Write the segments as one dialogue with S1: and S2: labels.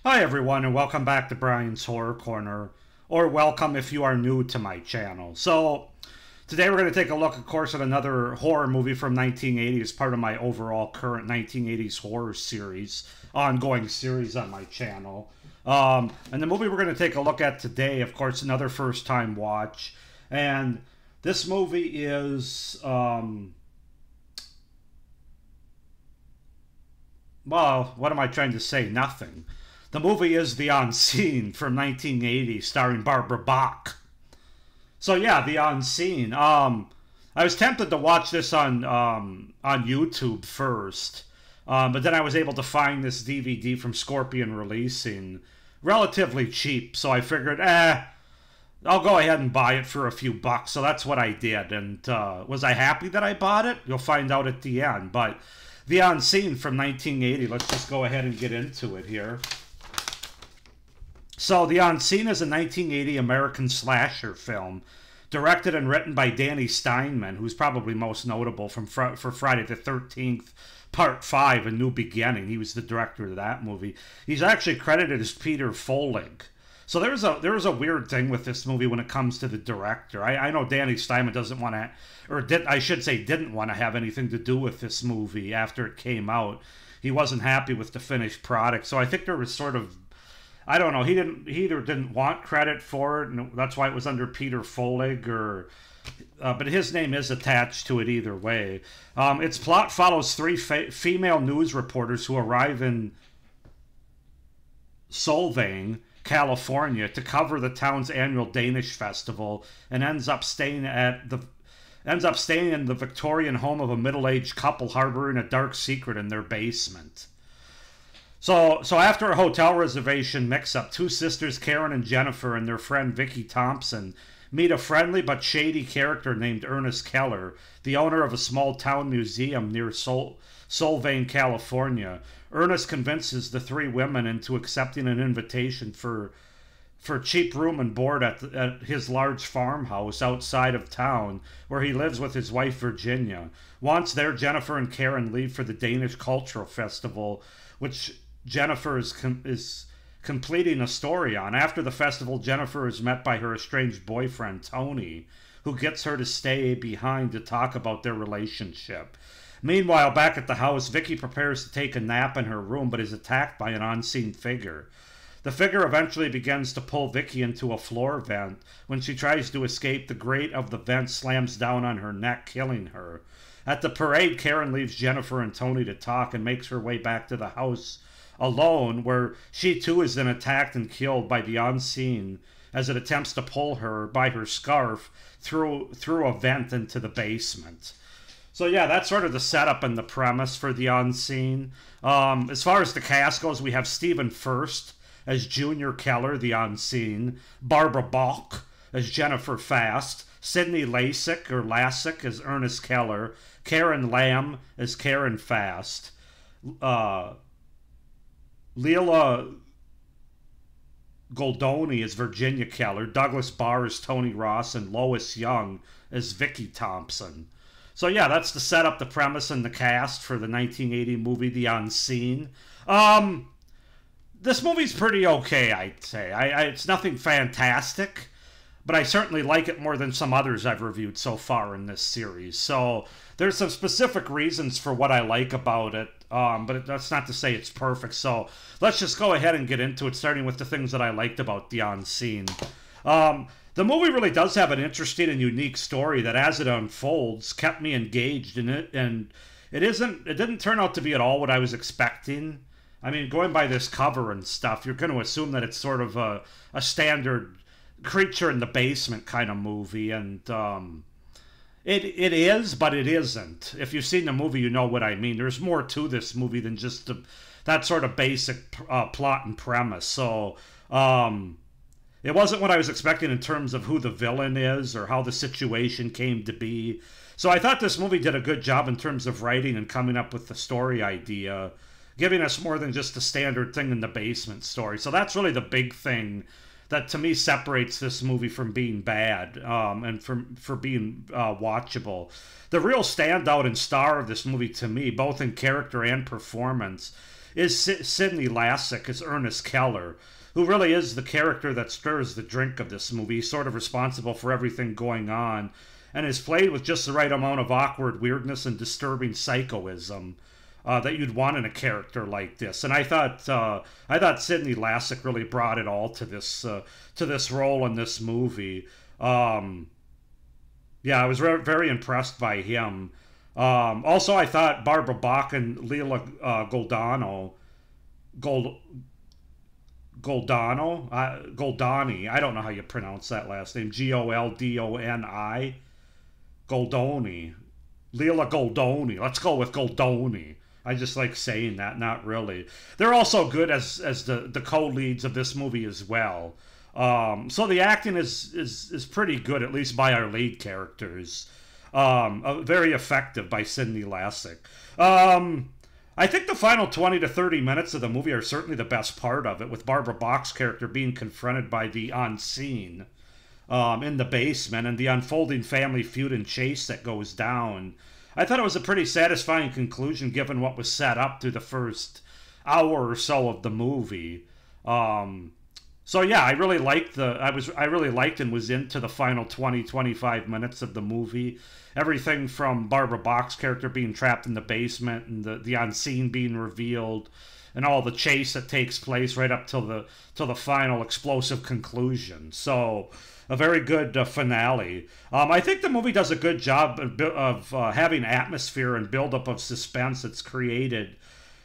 S1: Hi everyone and welcome back to Brian's Horror Corner, or welcome if you are new to my channel. So today we're going to take a look, of course, at another horror movie from 1980 as part of my overall current 1980s horror series, ongoing series on my channel. And the movie we're going to take a look at today, of course, another first time watch. And this movie is, well, what am I trying to say? Nothing. The movie is The Unseen from 1980, starring Barbara Bach. So yeah, The Unseen. I was tempted to watch this on YouTube first, but then I was able to find this DVD from Scorpion Releasing relatively cheap. So I figured, I'll go ahead and buy it for a few bucks. So that's what I did. And was I happy that I bought it? You'll find out at the end. But The Unseen from 1980. Let's just go ahead and get into it here. So, The Unseen is a 1980 American slasher film, directed and written by Danny Steinman, who's probably most notable for Friday the 13th, Part 5, A New Beginning. He was the director of that movie. He's actually credited as Peter Folig. So there was a weird thing with this movie when it comes to the director. I know Danny Steinman doesn't want to, I should say didn't want to have anything to do with this movie after it came out. He wasn't happy with the finished product. So I think there was sort of, I don't know. He either didn't want credit for it, and that's why it was under Peter Folig, or but his name is attached to it either way. Its plot follows three female news reporters who arrive in Solvang, California, to cover the town's annual Danish festival, and ends up staying in the Victorian home of a middle-aged couple harboring a dark secret in their basement. So after a hotel reservation mix-up, two sisters, Karen and Jennifer, and their friend Vicky Thompson meet a friendly but shady character named Ernest Keller, the owner of a small-town museum near Solvang, California. Ernest convinces the three women into accepting an invitation for cheap room and board at his large farmhouse outside of town, where he lives with his wife Virginia. Once there, Jennifer and Karen leave for the Danish Cultural Festival, which Jennifer is completing a story on. After the festival, Jennifer is met by her estranged boyfriend, Tony, who gets her to stay behind to talk about their relationship. Meanwhile, back at the house, Vicky prepares to take a nap in her room, but is attacked by an unseen figure. The figure eventually begins to pull Vicky into a floor vent. When she tries to escape, the grate of the vent slams down on her neck, killing her. At the parade, Karen leaves Jennifer and Tony to talk and makes her way back to the house alone, where she too is then attacked and killed by the unseen as it attempts to pull her by her scarf through a vent into the basement. So yeah, that's sort of the setup and the premise for The Unseen. As far as the cast goes, we have Stephen Furst as Junior Keller, the Unseen, Barbara Bach as Jennifer Fast, Sidney Lassick as Ernest Keller, Karen Lamb as Karen Fast, Leila Goldoni as Virginia Keller, Douglas Barr as Tony Ross, and Lois Young as Vicky Thompson. So yeah, that's the setup, the premise, and the cast for the 1980 movie The Unseen. This movie's pretty okay, I'd say. It's nothing fantastic, but I certainly like it more than some others I've reviewed so far in this series. So there's some specific reasons for what I like about it, but that's not to say it's perfect. So let's just go ahead and get into it, starting with the things that I liked about The Unseen. The movie really does have an interesting and unique story that, as it unfolds, kept me engaged in it, and it didn't turn out to be at all what I was expecting. I mean, going by this cover and stuff, you're going to assume that it's sort of a standard creature in the basement kind of movie, and it is, but it isn't. If you've seen the movie, you know what I mean. There's more to this movie than just that sort of basic plot and premise. So it wasn't what I was expecting in terms of who the villain is or how the situation came to be. So I thought this movie did a good job in terms of writing and coming up with the story idea, giving us more than just a standard thing in the basement story. So that's really the big thing that to me separates this movie from being bad, and for being watchable. The real standout and star of this movie to me, both in character and performance, is Sidney Lassick as Ernest Keller, who really is the character that stirs the drink of this movie. He's sort of responsible for everything going on, and is played with just the right amount of awkward weirdness and disturbing psychoism that you'd want in a character like this. And I thought Sidney Lassick really brought it all to this role in this movie. Yeah, I was very impressed by him. Also, I thought Barbara Bach and Leila Goldoni. I don't know how you pronounce that last name. Goldoni. Goldoni. Leila Goldoni. Let's go with Goldoni. I just like saying that, not really. They're also good as the co-leads of this movie as well. So the acting is pretty good, at least by our lead characters. Very effective by Sidney Lassick. I think the final 20 to 30 minutes of the movie are certainly the best part of it, with Barbara Bach's character being confronted by the unseen in the basement and the unfolding family feud and chase that goes down. I thought it was a pretty satisfying conclusion given what was set up through the first hour or so of the movie. So yeah, I really liked and was into the final 20-25 minutes of the movie. Everything from Barbara Bach's character being trapped in the basement and the unseen being revealed, and all the chase that takes place right up till the final explosive conclusion. So a very good finale. I think the movie does a good job of having atmosphere and buildup of suspense that's created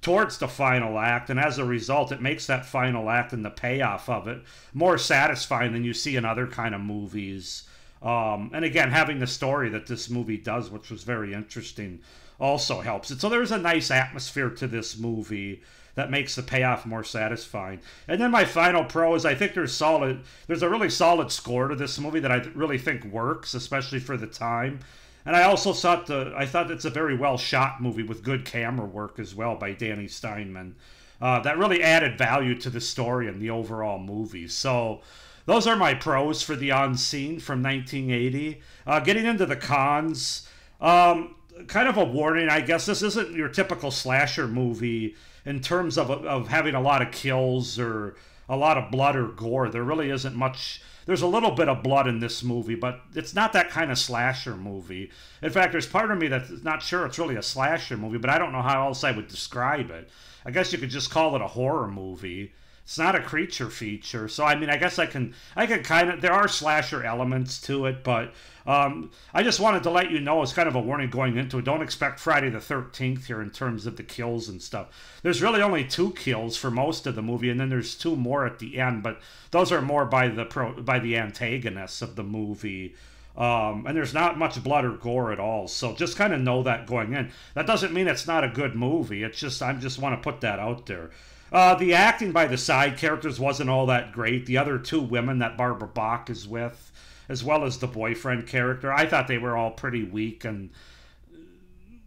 S1: towards the final act, and as a result it makes that final act and the payoff of it more satisfying than you see in other kind of movies. And again, having the story that this movie does, which was very interesting, also helps it. So there's a nice atmosphere to this movie that makes the payoff more satisfying. And then my final pro is I think there's a really solid score to this movie that I really think works, especially for the time. And I also thought it's a very well shot movie with good camera work as well by Danny Steinman. That really added value to the story and the overall movie. So those are my pros for The Unseen from 1980. Getting into the cons, kind of a warning, I guess. This isn't your typical slasher movie in terms of having a lot of kills or a lot of blood or gore. There really isn't much. There's a little bit of blood in this movie, but it's not that kind of slasher movie. In fact, there's part of me that's not sure it's really a slasher movie, but I don't know how else I would describe it. I guess you could just call it a horror movie. It's not a creature feature, so I mean, I guess I can kind of, there are slasher elements to it, but I just wanted to let you know as kind of a warning going into it. Don't expect Friday the 13th here in terms of the kills and stuff. There's really only 2 kills for most of the movie, and then there's 2 more at the end, but those are more by the antagonists of the movie. And there's not much blood or gore at all, so just kind of know that going in. That doesn't mean it's not a good movie. It's just I just want to put that out there. The acting by the side characters wasn't all that great. The other 2 women that Barbara Bach is with, as well as the boyfriend character, I thought they were all pretty weak, and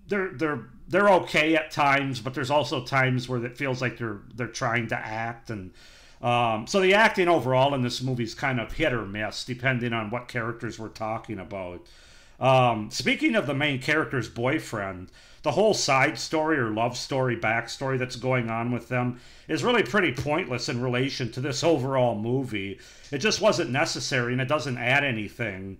S1: they're okay at times, but there's also times where it feels like they're trying to act, and so the acting overall in this movie is kind of hit or miss depending on what characters we're talking about. Speaking of the main character's boyfriend, the whole side story or love story, backstory that's going on with them is really pretty pointless in relation to this overall movie. It just wasn't necessary, and it doesn't add anything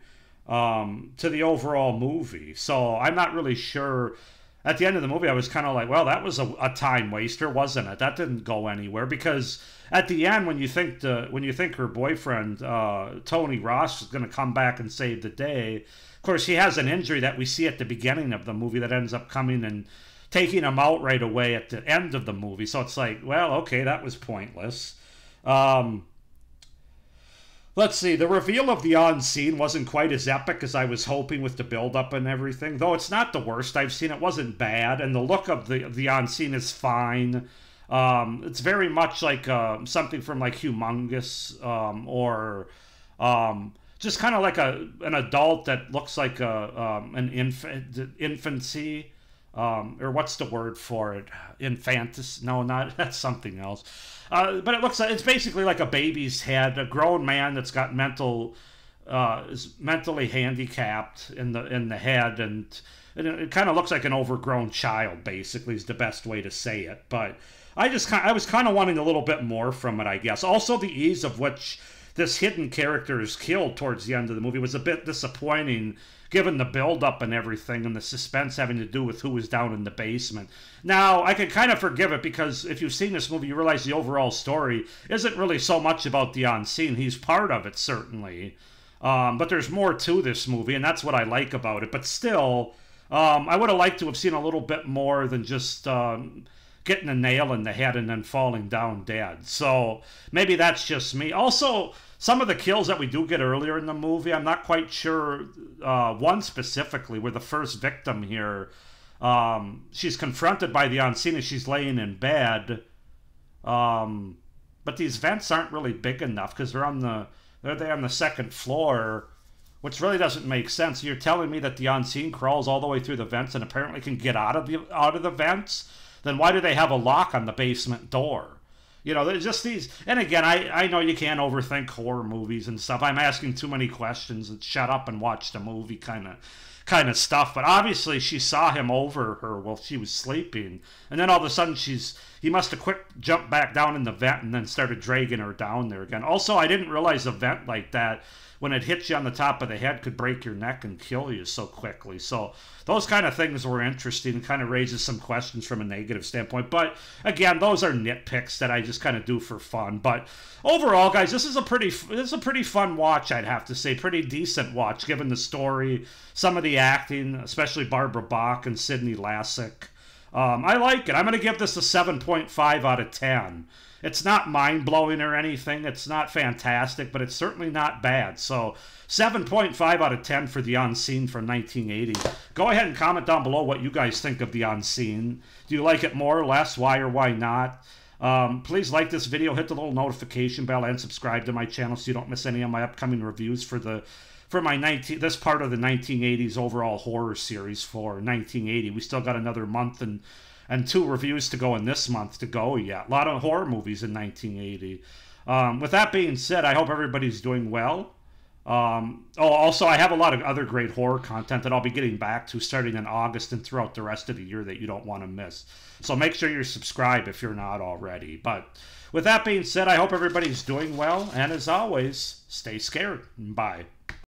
S1: to the overall movie. So I'm not really sure. At the end of the movie, I was kind of like, well, that was a time waster, wasn't it? That didn't go anywhere, because at the end, when you think her boyfriend Tony Ross is going to come back and save the day, of course, he has an injury that we see at the beginning of the movie that ends up coming and taking him out right away at the end of the movie. So it's like, well, okay, that was pointless. Let's see, the reveal of the unseen wasn't quite as epic as I was hoping with the build-up and everything, though it's not the worst I've seen. It wasn't bad, and the look of the unseen is fine. It's very much like something from like Humongous, or just kind of like an adult that looks like an infancy, or what's the word for it? Infantis? No, not that's something else. But it looks like it's basically like a baby's head, a grown man that's got is mentally handicapped in the head, and it kind of looks like an overgrown child. Basically, is the best way to say it. But I was kind of wanting a little bit more from it, I guess. Also, the ease of which this hidden character is killed towards the end of the movie was a bit disappointing, given the build-up and everything, and the suspense having to do with who was down in the basement. Now, I can kind of forgive it, because if you've seen this movie, you realize the overall story isn't really so much about the unseen. He's part of it, certainly. But there's more to this movie, and that's what I like about it. But still, I would have liked to have seen a little bit more than just getting a nail in the head and then falling down dead. So maybe that's just me. Also, some of the kills that we do get earlier in the movie, I'm not quite sure. One specifically, where the first victim here, she's confronted by the unseen as she's laying in bed. But these vents aren't really big enough, because they're on the second floor, which really doesn't make sense. You're telling me that the unseen crawls all the way through the vents and apparently can get out of the vents? Then why do they have a lock on the basement door? You know, there's just these... And again, I know you can't overthink horror movies and stuff. I'm asking too many questions and shut up and watch the movie kind of stuff. But obviously she saw him over her while she was sleeping. And then all of a sudden he must have quick jumped back down in the vent and then started dragging her down there again. Also, I didn't realize a vent like that, when it hits you on the top of the head, could break your neck and kill you so quickly. So those kind of things were interesting and kind of raises some questions from a negative standpoint. But again, those are nitpicks that I just kind of do for fun. But overall, guys, this is a pretty fun watch, I'd have to say. Pretty decent watch, given the story, some of the acting, especially Barbara Bach and Sidney Lassick. I like it. I'm going to give this a 7.5 out of 10. It's not mind-blowing or anything. It's not fantastic, but it's certainly not bad. So 7.5 out of 10 for The Unseen from 1980. Go ahead and comment down below what you guys think of The Unseen. Do you like it more or less? Why or why not? Please like this video, hit the little notification bell, and subscribe to my channel so you don't miss any of my upcoming reviews for this part of the 1980s overall horror series for 1980. We still got another month and 2 reviews to go in this month to go yet. A lot of horror movies in 1980. With that being said, I hope everybody's doing well. Also, I have a lot of other great horror content that I'll be getting back to starting in August and throughout the rest of the year that you don't want to miss. So make sure you're subscribed if you're not already. But with that being said, I hope everybody's doing well. And as always, stay scared. Bye.